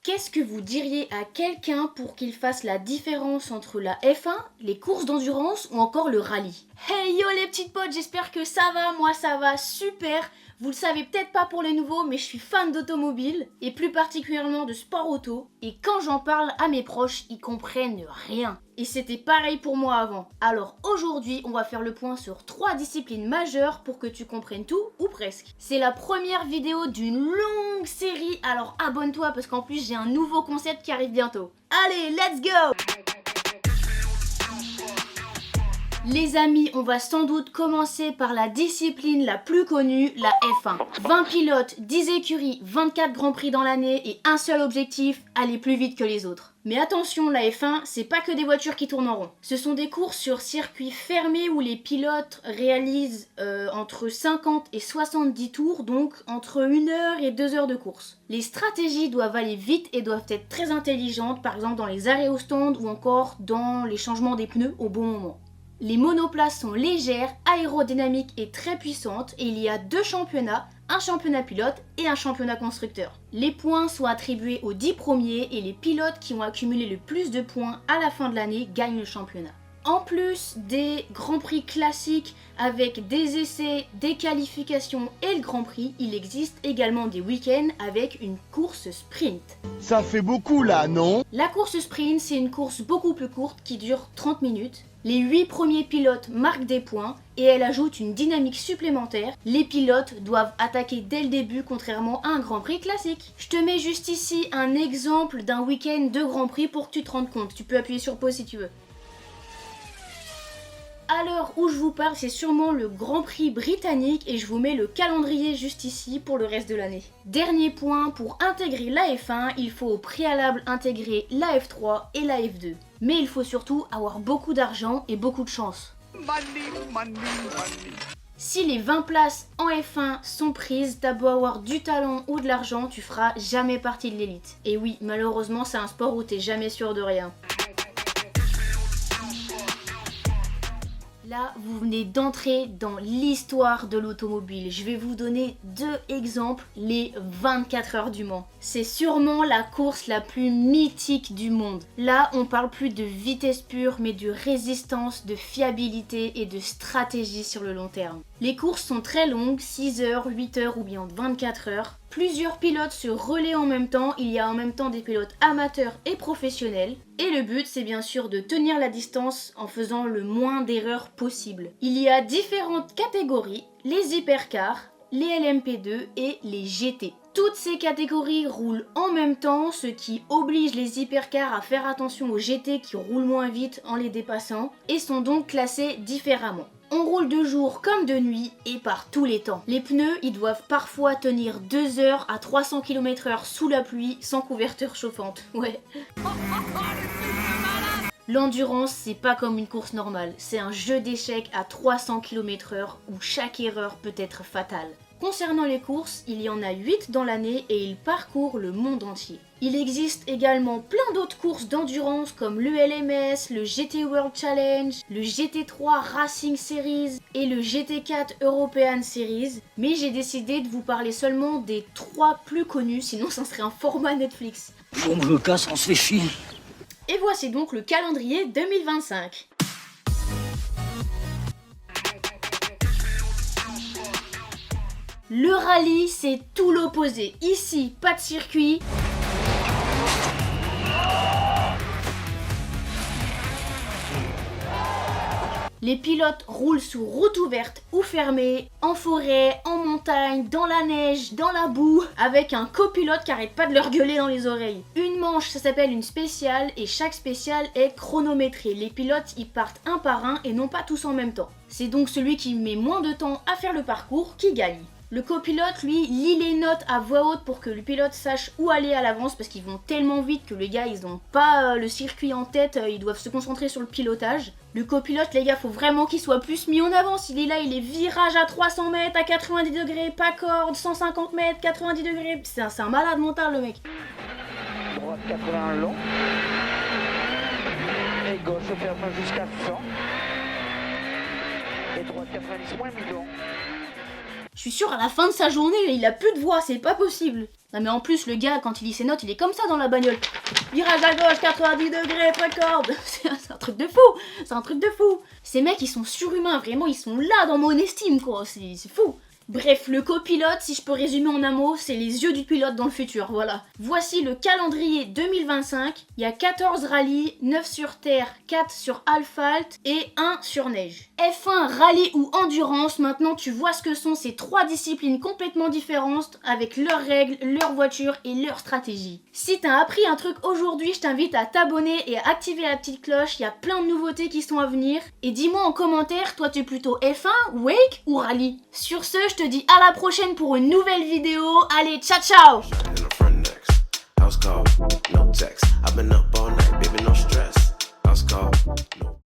Qu'est-ce que vous diriez à quelqu'un pour qu'il fasse la différence entre la F1, les courses d'endurance ou encore le rallye? Hey yo les petites potes, j'espère que ça va, moi ça va super. Vous le savez peut-être pas pour les nouveaux, mais je suis fan d'automobile, et plus particulièrement de sport auto, et quand j'en parle à mes proches, ils comprennent rien. Et c'était pareil pour moi avant. Alors aujourd'hui, on va faire le point sur 3 disciplines majeures pour que tu comprennes tout, ou presque. C'est la première vidéo d'une longue série, alors abonne-toi parce qu'en plus j'ai un nouveau concept qui arrive bientôt. Allez, let's go! Les amis, on va sans doute commencer par la discipline la plus connue, la F1. 20 pilotes, 10 écuries, 24 grands prix dans l'année et un seul objectif, aller plus vite que les autres. Mais attention, la F1, c'est pas que des voitures qui tournent en rond. Ce sont des courses sur circuit fermé où les pilotes réalisent entre 50 et 70 tours, donc entre 1 heure et 2 heures de course. Les stratégies doivent aller vite et doivent être très intelligentes, par exemple dans les arrêts au stand ou encore dans les changements des pneus au bon moment. Les monoplaces sont légères, aérodynamiques et très puissantes et il y a 2 championnats, un championnat pilote et un championnat constructeur. Les points sont attribués aux 10 premiers et les pilotes qui ont accumulé le plus de points à la fin de l'année gagnent le championnat. En plus des grands prix classiques avec des essais, des qualifications et le grand prix, il existe également des week-ends avec une course sprint. Ça fait beaucoup là, non? La course sprint, c'est une course beaucoup plus courte qui dure 30 minutes. Les 8 premiers pilotes marquent des points et elle ajoute une dynamique supplémentaire. Les pilotes doivent attaquer dès le début contrairement à un Grand Prix classique. Je te mets juste ici un exemple d'un week-end de Grand Prix pour que tu te rendes compte. Tu peux appuyer sur pause si tu veux. À l'heure où je vous parle, c'est sûrement le Grand Prix britannique et je vous mets le calendrier juste ici pour le reste de l'année. Dernier point, pour intégrer la F1, il faut au préalable intégrer la F3 et la F2. Mais il faut surtout avoir beaucoup d'argent et beaucoup de chance. Money. Si les 20 places en F1 sont prises, t'as beau avoir du talent ou de l'argent, tu feras jamais partie de l'élite. Et oui, malheureusement, c'est un sport où t'es jamais sûr de rien. Là, vous venez d'entrer dans l'histoire de l'automobile. Je vais vous donner 2 exemples, les 24 heures du Mans. C'est sûrement la course la plus mythique du monde. Là, on parle plus de vitesse pure, mais de résistance, de fiabilité et de stratégie sur le long terme. Les courses sont très longues, 6 heures, 8 heures ou bien 24 heures. Plusieurs pilotes se relaient en même temps, il y a en même temps des pilotes amateurs et professionnels. Et le but, c'est bien sûr de tenir la distance en faisant le moins d'erreurs possible. Il y a différentes catégories, les hypercars, les LMP2 et les GT. Toutes ces catégories roulent en même temps, ce qui oblige les hypercars à faire attention aux GT qui roulent moins vite en les dépassant et sont donc classés différemment. On roule de jour comme de nuit et par tous les temps. Les pneus, ils doivent parfois tenir 2 heures à 300 km/h sous la pluie sans couverture chauffante. Ouais. L'endurance, c'est pas comme une course normale. C'est un jeu d'échecs à 300 km/h où chaque erreur peut être fatale. Concernant les courses, il y en a 8 dans l'année et ils parcourent le monde entier. Il existe également plein d'autres courses d'endurance comme le LMS, le GT World Challenge, le GT3 Racing Series et le GT4 European Series. Mais j'ai décidé de vous parler seulement des 3 plus connus, sinon ça serait un format Netflix. Bon, je me casse, on se fait chier. Et voici donc le calendrier 2025. Le rallye, c'est tout l'opposé. Ici, pas de circuit. Les pilotes roulent sous route ouverte ou fermée, en forêt, en montagne, dans la neige, dans la boue, avec un copilote qui arrête pas de leur gueuler dans les oreilles. Une manche, ça s'appelle une spéciale, et chaque spéciale est chronométrée. Les pilotes, ils partent un par un et non pas tous en même temps. C'est donc celui qui met moins de temps à faire le parcours qui gagne. Le copilote, lui, lit les notes à voix haute pour que le pilote sache où aller à l'avance parce qu'ils vont tellement vite que les gars, ils n'ont pas le circuit en tête, ils doivent se concentrer sur le pilotage. Le copilote, les gars, faut vraiment qu'il soit plus mis en avance. Il est là, il est virage à 300 mètres, à 90 degrés, pas corde, 150 mètres, 90 degrés. C'est un malade mental, le mec. Droite 80 long. Et gauche ferme jusqu'à 100. Et droite 90 moins 1000 long. Je suis sûre, à la fin de sa journée, il a plus de voix, c'est pas possible. Non mais en plus, le gars, quand il lit ses notes, il est comme ça dans la bagnole. Virage à gauche, 90 degrés, précorde. C'est un truc de fou. C'est un truc de fou. Ces mecs, ils sont surhumains, vraiment, ils sont là dans mon estime, quoi. C'est fou. Bref, le copilote, si je peux résumer en un mot, c'est les yeux du pilote dans le futur, voilà. Voici le calendrier 2025. Il y a 14 rallyes, 9 sur terre, 4 sur asphalte et 1 sur neige. F1, rallye ou endurance, maintenant tu vois ce que sont ces 3 disciplines complètement différentes avec leurs règles, leurs voitures et leurs stratégies. Si t'as appris un truc aujourd'hui, je t'invite à t'abonner et à activer la petite cloche, il y a plein de nouveautés qui sont à venir. Et dis-moi en commentaire, toi t'es plutôt F1, Wake ou rallye? Sur ce, je te dis à la prochaine pour une nouvelle vidéo. Allez, ciao ciao! in the front next. House call, no text. I've been up all night, baby, no stress. House call, no